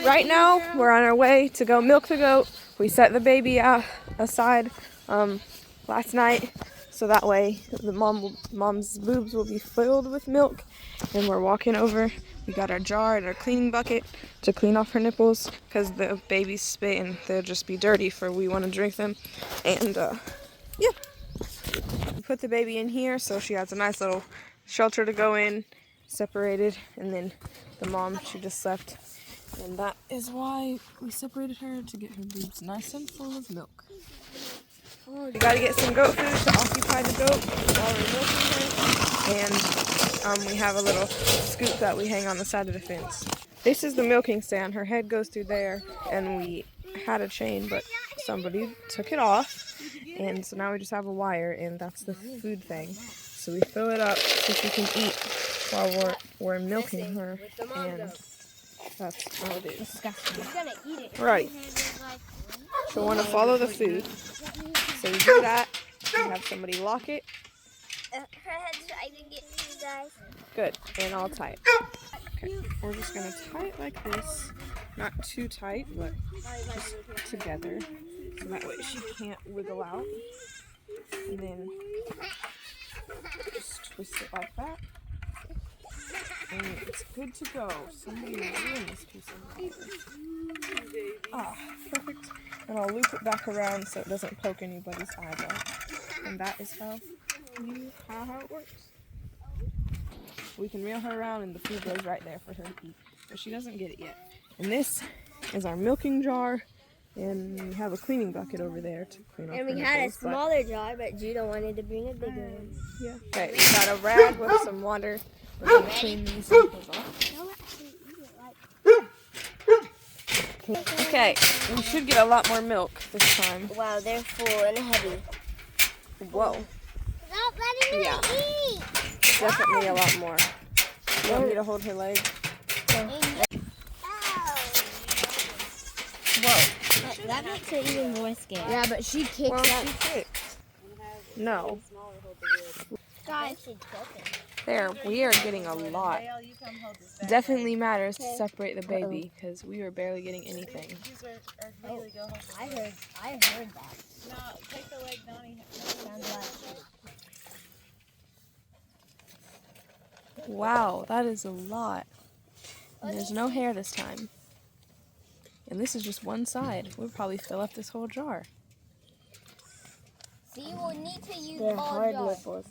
right now we're on our way to go milk the goat. We set the baby aside last night, so that way the mom's boobs will be filled with milk. And we're walking over. We got our jar and our cleaning bucket to clean off her nipples because the baby's spit and they'll just be dirty for we want to drink them. And yeah, we put the baby in here so she has a nice little shelter to go in, separated. And then the mom, she just slept. And that is why we separated her, to get her boobs nice and full of milk. We gotta get some goat food to occupy the goat while we're milking her. And we have a little scoop that we hang on the side of the fence. This is the milking stand. Her head goes through there, and we had a chain, but somebody took it off. And so now we just have a wire, and that's the food thing. So we fill it up so she can eat while we're milking her. And that's how it is. Right. So we want to follow the food. So we do that. We have somebody lock it. Her head's trying to get you guys. Good. And I'll tie it. Okay. We're just going to tie it like this. Not too tight, but just together. So that way she can't wiggle out. And then just twist it like that. And it's good to go. Somebody will ruin this piece of wire. Ah, perfect. And I'll loop it back around so it doesn't poke anybody's eyeball. And that is how it works. We can reel her around and the food goes right there for her to eat. But she doesn't get it yet. And this is our milking jar. And we have a cleaning bucket over there to clean off her nipples. And we had a smaller jar, but Judah wanted to bring a bigger one. Yeah. Okay, we got a rag with some water. We're going to clean these nipples off. Okay, we should get a lot more milk this time. Wow, they're full and heavy. Whoa. Stop letting Yeah. her eat! Definitely a lot more. You want me to hold her leg? Whoa. That makes her even more scared. Yeah, but she kicked Well, that. she kicked. No. Guys, There, we are getting a lot. Definitely matters to separate the baby because we were barely getting anything. I heard that. No, take the leg, Donnie. Sounds like Wow, that is a lot. And there's no hair this time. And this is just one side. We'll probably fill up this whole jar. See, we'll need to use They're all hard jars. nipples.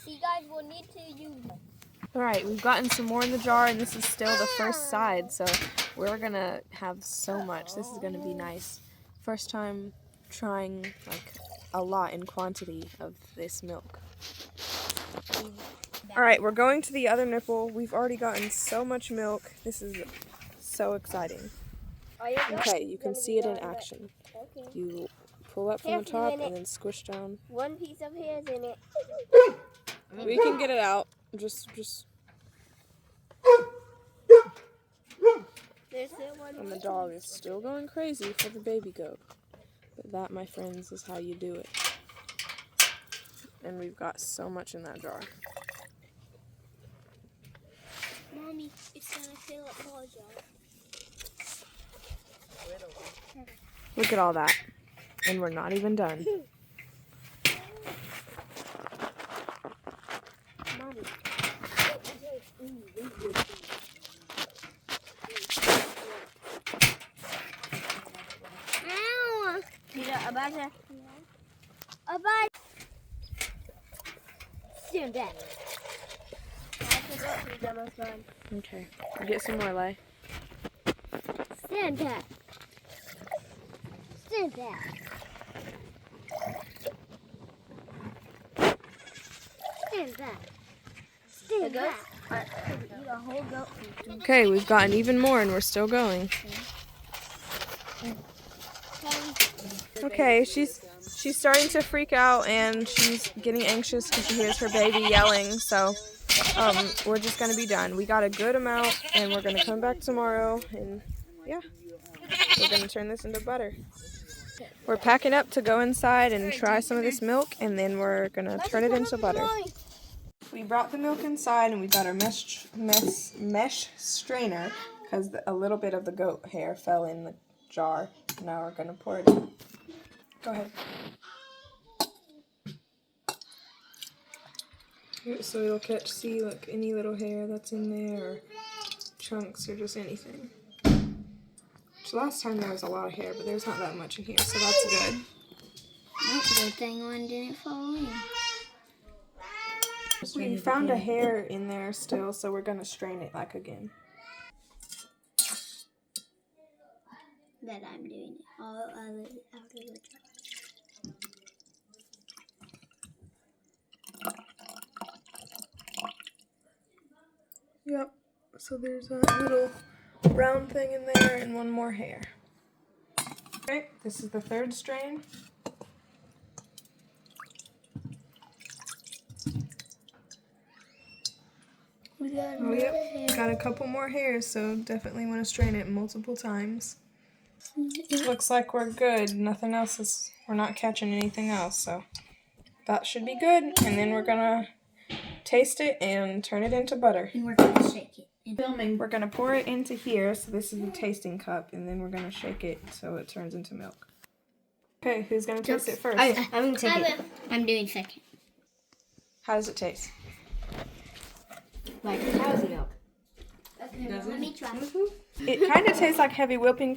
See, guys, we'll need to use them. Alright, we've gotten some more in the jar, and this is still the first side, so we're gonna have so much. This is gonna be nice. First time trying like a lot in quantity of this milk. Alright, we're going to the other nipple. We've already gotten so much milk. This is so exciting. Okay, you can see it in action. Okay. You pull up from the top and then squish down. One piece of hair is in it. We can get it out. Just There's still one. and the dog is still going crazy for the baby goat. But that, my friends, is how you do it. And we've got so much in that jar. Mommy, it's gonna fill up all jar. Look at all that. And we're not even done. Ow! Abad. Stand back. Okay, get some more, Lay. Stand back. Stand back. Stand back. Stand back. Eat a whole goat. Okay, we've gotten even more and we're still going. Okay, she's starting to freak out and she's getting anxious because she hears her baby yelling, so we're just gonna be done. We got a good amount and we're gonna come back tomorrow and yeah, we're gonna turn this into butter. We're packing up to go inside and try some of this milk and then we're gonna turn it into butter. We brought the milk inside and we got our mesh strainer because a little bit of the goat hair fell in the jar. Now we're going to pour it in. Go ahead. So it'll see like any little hair that's in there, or chunks, or just anything. So last time there was a lot of hair, but there's not that much in here, so that's good. Good thing one didn't fall in. We found a hair in there still, so we're gonna strain it like again. That I'm doing it all out of the jar. Yep, so there's a little brown thing in there and one more hair. Okay, this is the third strain. Oh yep, got a couple more hairs, so definitely want to strain it multiple times. Looks like we're good. Nothing else is, we're not catching anything else, so that should be good. And then we're gonna taste it and turn it into butter. And we're gonna shake it. We're gonna pour it into here, so this is the tasting cup, and then we're gonna shake it so it turns into milk. Okay, who's gonna taste it first? I'm gonna take it. I'm doing second. How does it taste? Like cow's milk. Okay, let me try. It kind of tastes like heavy whipping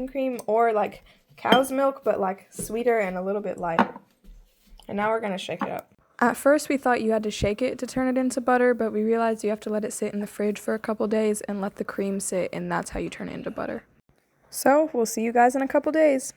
cream or like cow's milk, but like sweeter and a little bit lighter. And now we're gonna shake it up. At first we thought you had to shake it to turn it into butter, but we realized you have to let it sit in the fridge for a couple days and let the cream sit, and that's how you turn it into butter. So we'll see you guys in a couple days.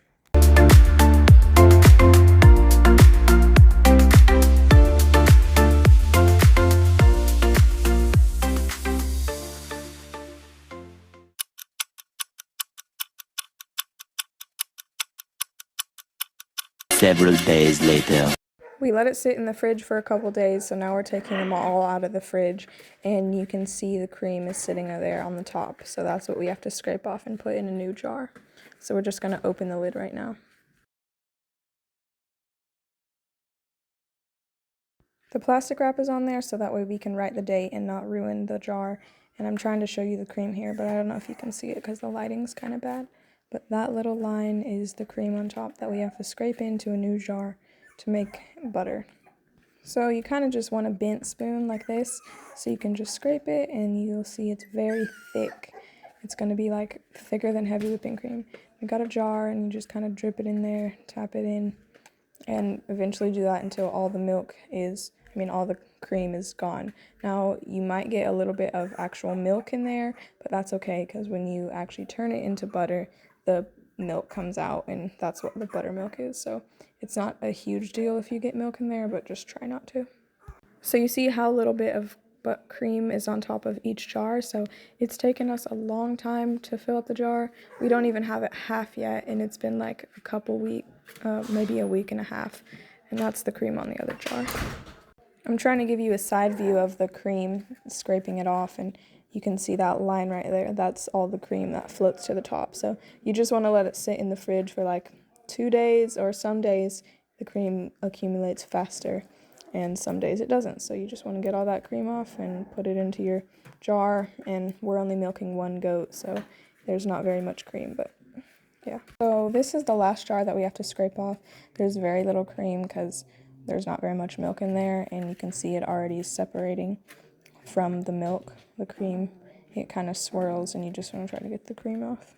Several days later. We let it sit in the fridge for a couple days, so now we're taking them all out of the fridge, and you can see the cream is sitting there on the top. So that's what we have to scrape off and put in a new jar. So we're just going to open the lid right now. The plastic wrap is on there so that way we can write the date and not ruin the jar. And I'm trying to show you the cream here, but I don't know if you can see it because the lighting's kind of bad. But that little line is the cream on top that we have to scrape into a new jar to make butter. So you kind of just want a bent spoon like this, so you can just scrape it and you'll see it's very thick. It's going to be like thicker than heavy whipping cream. You got a jar and you just kind of drip it in there, tap it in, and eventually do that until all the cream is gone. Now you might get a little bit of actual milk in there, but that's okay because when you actually turn it into butter, the milk comes out, and that's what the buttermilk is. So it's not a huge deal if you get milk in there, but just try not to. So you see how little bit of cream is on top of each jar. So it's taken us a long time to fill up the jar. We don't even have it half yet, and it's been like a couple weeks, maybe a week and a half, and that's the cream on the other jar. I'm trying to give you a side view of the cream, scraping it off, and you can see that line right there. That's all the cream that floats to the top. So you just want to let it sit in the fridge for like 2 days, or some days the cream accumulates faster and some days it doesn't. So you just want to get all that cream off and put it into your jar, and we're only milking one goat, so there's not very much cream, but yeah. So this is the last jar that we have to scrape off. There's very little cream because there's not very much milk in there, and you can see it already separating from the milk, the cream. It kind of swirls, and you just want to try to get the cream off.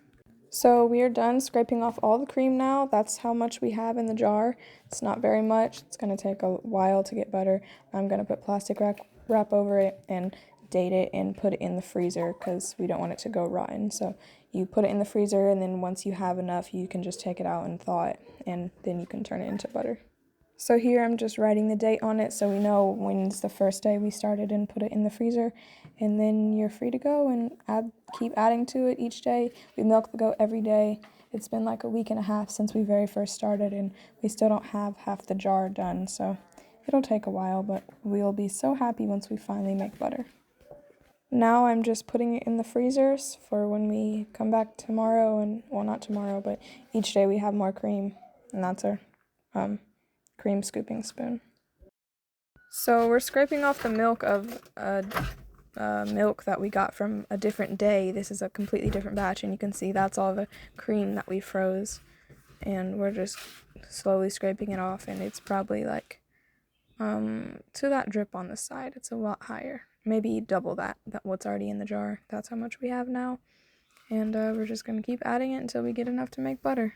So we are done scraping off all the cream now. That's how much we have in the jar. It's not very much. It's going to take a while to get butter. I'm going to put plastic wrap over it and date it and put it in the freezer because we don't want it to go rotten. So you put it in the freezer, and then once you have enough, you can just take it out and thaw it, and then you can turn it into butter. So here I'm just writing the date on it so we know when's the first day we started and put it in the freezer. And then you're free to go and keep adding to it each day. We milk the goat every day. It's been like a week and a half since we very first started, and we still don't have half the jar done. So it'll take a while, but we'll be so happy once we finally make butter. Now I'm just putting it in the freezers for when we come back tomorrow, and well, not tomorrow, but each day we have more cream, and that's our cream scooping spoon. So we're scraping off the milk of a milk that we got from a different day. This is a completely different batch, and you can see that's all the cream that we froze, and we're just slowly scraping it off, and it's probably like to that drip on the side. It's a lot higher, maybe double that what's already in the jar. That's how much we have now, and we're just gonna keep adding it until we get enough to make butter.